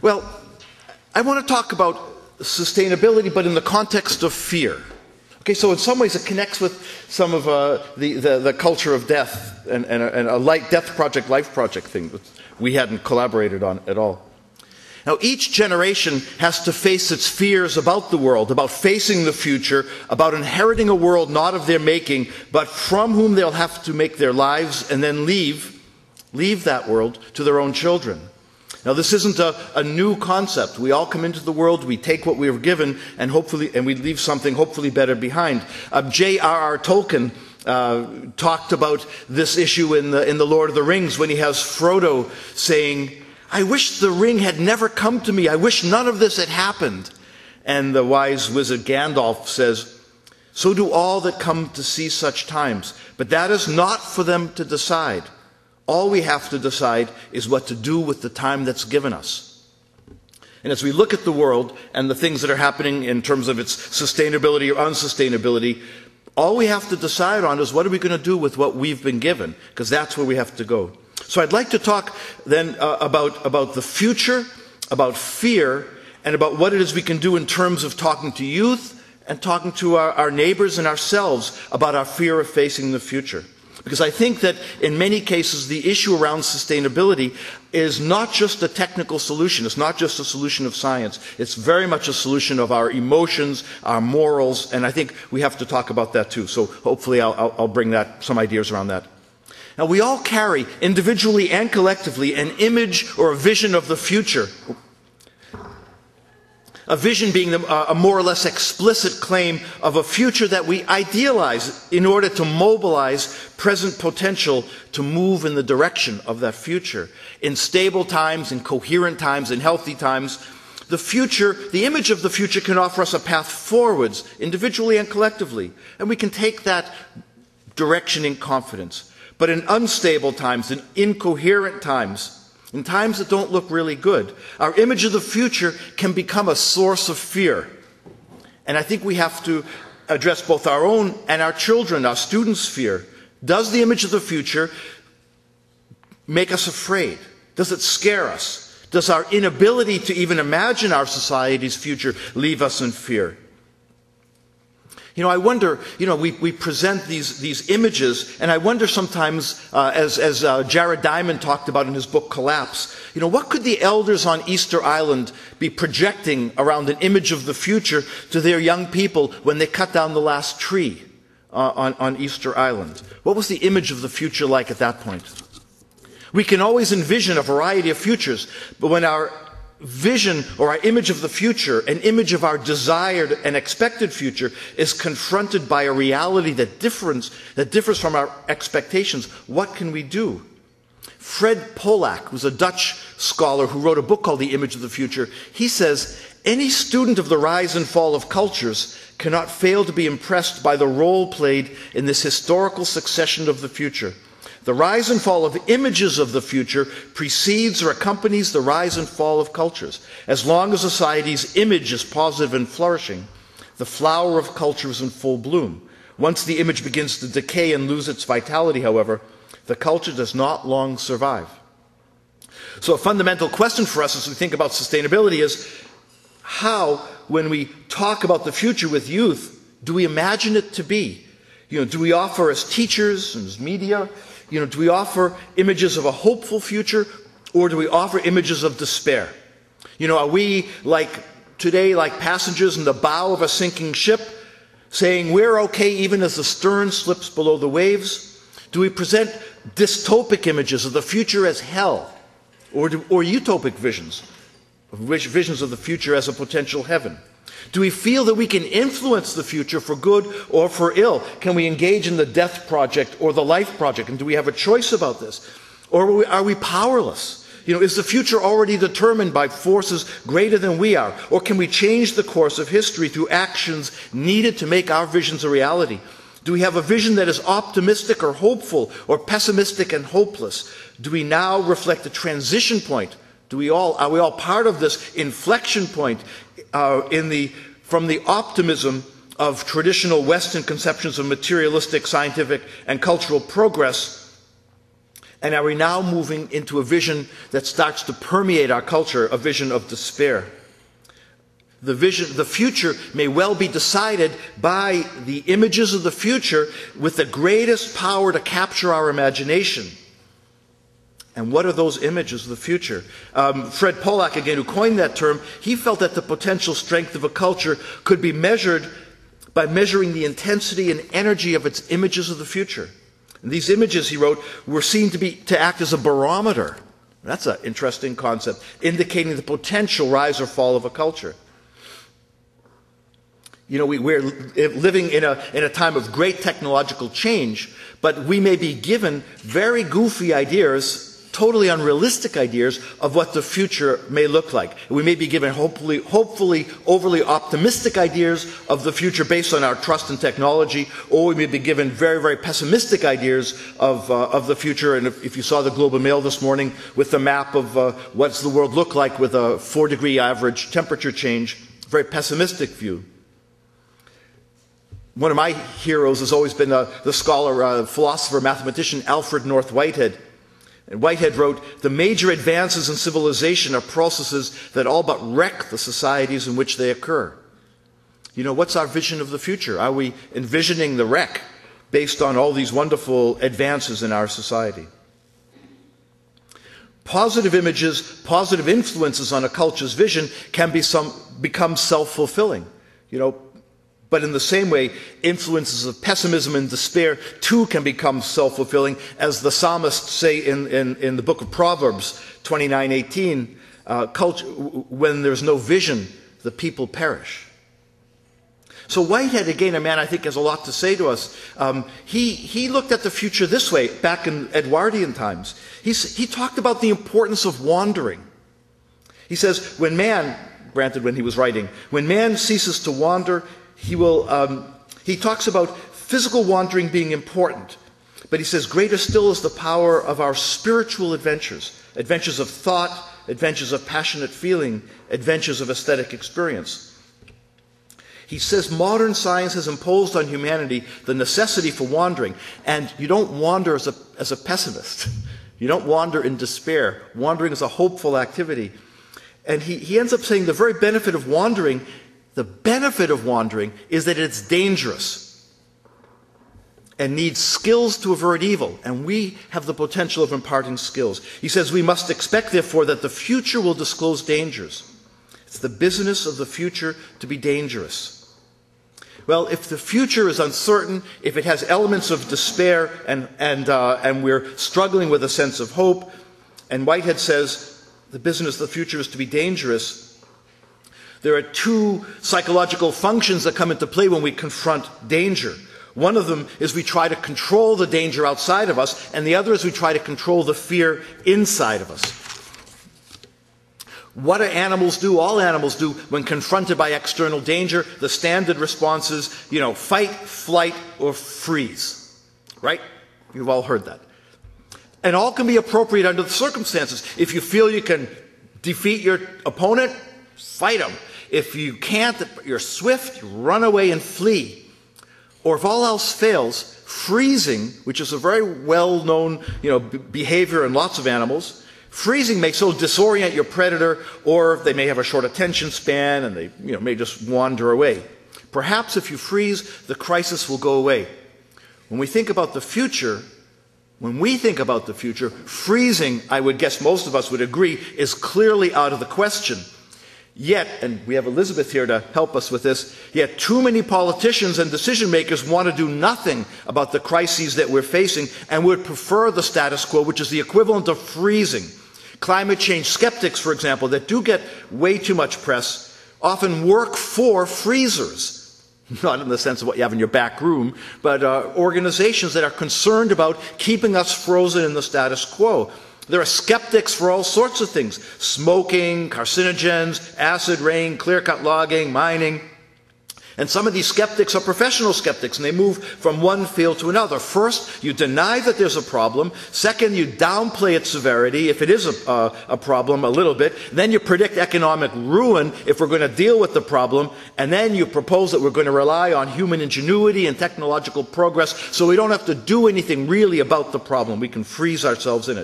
Well, I want to talk about sustainability, but in the context of fear. Okay, so in some ways it connects with some of the culture of death and a death project, life project thing that we hadn't collaborated on at all. Now, each generation has to face its fears about the world, about facing the future, about inheriting a world not of their making, but from whom they'll have to make their lives and then leave that world to their own children. Now, this isn't a new concept. We all come into the world, we take what we were given, and we leave something hopefully better behind. J.R.R. Tolkien talked about this issue in the Lord of the Rings when he has Frodo saying, "I wish the ring had never come to me. I wish none of this had happened." And the wise wizard Gandalf says, "So do all that come to see such times. But that is not for them to decide. All we have to decide is what to do with the time that's given us." And as we look at the world and the things that are happening in terms of its sustainability or unsustainability, all we have to decide on is what are we going to do with what we've been given, because that's where we have to go. So I'd like to talk then about the future, about fear, and about what it is we can do in terms of talking to youth and talking to our neighbors and ourselves about our fear of facing the future. Because I think that in many cases the issue around sustainability is not just a technical solution. It's not just a solution of science. It's very much a solution of our emotions, our morals, and I think we have to talk about that too. So hopefully I'll bring some ideas around that. Now, we all carry, individually and collectively, an image or a vision of the future. A vision being a more or less explicit claim of a future that we idealize in order to mobilize present potential to move in the direction of that future. In stable times, in coherent times, in healthy times, the image of the future can offer us a path forwards, individually and collectively. And we can take that direction in confidence. But in unstable times, in incoherent times, in times that don't look really good, our image of the future can become a source of fear. And I think we have to address both our own and our children, our students' fear. Does the image of the future make us afraid? Does it scare us? Does our inability to even imagine our society's future leave us in fear? I wonder, we present these images, and I wonder sometimes, as Jared Diamond talked about in his book Collapse, what could the elders on Easter Island be projecting around an image of the future to their young people when they cut down the last tree on Easter Island? What was the image of the future like at that point? We can always envision a variety of futures, but when our vision or our image of the future, an image of our desired and expected future, is confronted by a reality that differs from our expectations, what can we do? Fred Pollack, who's a Dutch scholar who wrote a book called The Image of the Future, he says, "Any student of the rise and fall of cultures cannot fail to be impressed by the role played in this historical succession of the future. The rise and fall of images of the future precedes or accompanies the rise and fall of cultures. As long as society's image is positive and flourishing, the flower of culture is in full bloom. Once the image begins to decay and lose its vitality, however, the culture does not long survive." So a fundamental question for us as we think about sustainability is how, when we talk about the future with youth, do we imagine it to be? Do we offer as teachers and as media, do we offer images of a hopeful future, or do we offer images of despair? Are we today like passengers in the bow of a sinking ship, saying we're okay even as the stern slips below the waves? Do we present dystopic images of the future as hell, or utopic visions of the future as a potential heaven? Do we feel that we can influence the future for good or for ill? Can we engage in the death project or the life project? And do we have a choice about this? Or are we powerless? Is the future already determined by forces greater than we are? Or can we change the course of history through actions needed to make our visions a reality? Do we have a vision that is optimistic or hopeful, or pessimistic and hopeless? Do we now reflect a transition point? Are we all part of this inflection point from the optimism of traditional Western conceptions of materialistic, scientific, and cultural progress, And are we now moving into a vision that starts to permeate our culture, a vision of despair? The future may well be decided by the images of the future with the greatest power to capture our imagination. And what are those images of the future? Fred Pollack, again, who coined that term, he felt that the potential strength of a culture could be measured by measuring the intensity and energy of its images of the future. And these images, he wrote, were seen to act as a barometer. That's an interesting concept, indicating the potential rise or fall of a culture. You know, we're living in a time of great technological change, but we may be given very goofy ideas, totally unrealistic ideas of what the future may look like. We may be given hopefully overly optimistic ideas of the future based on our trust in technology, or we may be given very, very pessimistic ideas of the future. And if you saw the Globe and Mail this morning with the map of what's the world look like with a 4-degree average temperature change, very pessimistic view. One of my heroes has always been the scholar, philosopher, mathematician Alfred North Whitehead. And Whitehead wrote, "The major advances in civilization are processes that all but wreck the societies in which they occur." You know, what's our vision of the future? Are we envisioning the wreck based on all these wonderful advances in our society? Positive images, positive influences on a culture's vision can become self-fulfilling. You know, but in the same way, influences of pessimism and despair too can become self-fulfilling, as the psalmists say in the book of Proverbs 29:18, when there's no vision, the people perish. So Whitehead, again, a man I think has a lot to say to us. He looked at the future this way, back in Edwardian times. He talked about the importance of wandering. He says, when man, granted when he was writing, when man ceases to wander, he talks about physical wandering being important, but he says greater still is the power of our spiritual adventures, adventures of thought, adventures of passionate feeling, adventures of aesthetic experience. He says modern science has imposed on humanity the necessity for wandering, and you don't wander as a pessimist. You don't wander in despair. Wandering is a hopeful activity. And he ends up saying the very benefit of wandering is that it's dangerous and needs skills to avert evil, and we have the potential of imparting skills. He says we must expect, therefore, that the future will disclose dangers. It's the business of the future to be dangerous. Well, if the future is uncertain, if it has elements of despair, and we're struggling with a sense of hope, and Whitehead says the business of the future is to be dangerous, there are two psychological functions that come into play when we confront danger. One of them is we try to control the danger outside of us, and the other is we try to control the fear inside of us. What do animals do? All animals do when confronted by external danger. The standard response is, fight, flight, or freeze. Right? You've all heard that. And all can be appropriate under the circumstances. If you feel you can defeat your opponent, fight him. If you can't, you're swift, you run away and flee. Or if all else fails, freezing, which is a very well-known behavior in lots of animals, freezing may so disorient your predator, or they may have a short attention span and they may just wander away. Perhaps if you freeze, the crisis will go away. When we think about the future, freezing, I would guess most of us would agree, is clearly out of the question. Yet, and we have Elizabeth here to help us with this, yet too many politicians and decision makers want to do nothing about the crises that we're facing and would prefer the status quo, which is the equivalent of freezing. Climate change skeptics, for example, that do get way too much press, often work for freezers. Not in the sense of what you have in your back room, but organizations that are concerned about keeping us frozen in the status quo. There are skeptics for all sorts of things: smoking, carcinogens, acid rain, clear-cut logging, mining. And some of these skeptics are professional skeptics, and they move from one field to another. First, you deny that there's a problem. Second, you downplay its severity, if it is a problem, a little bit. Then you predict economic ruin if we're going to deal with the problem. And then you propose that we're going to rely on human ingenuity and technological progress so we don't have to do anything really about the problem. We can freeze ourselves in it.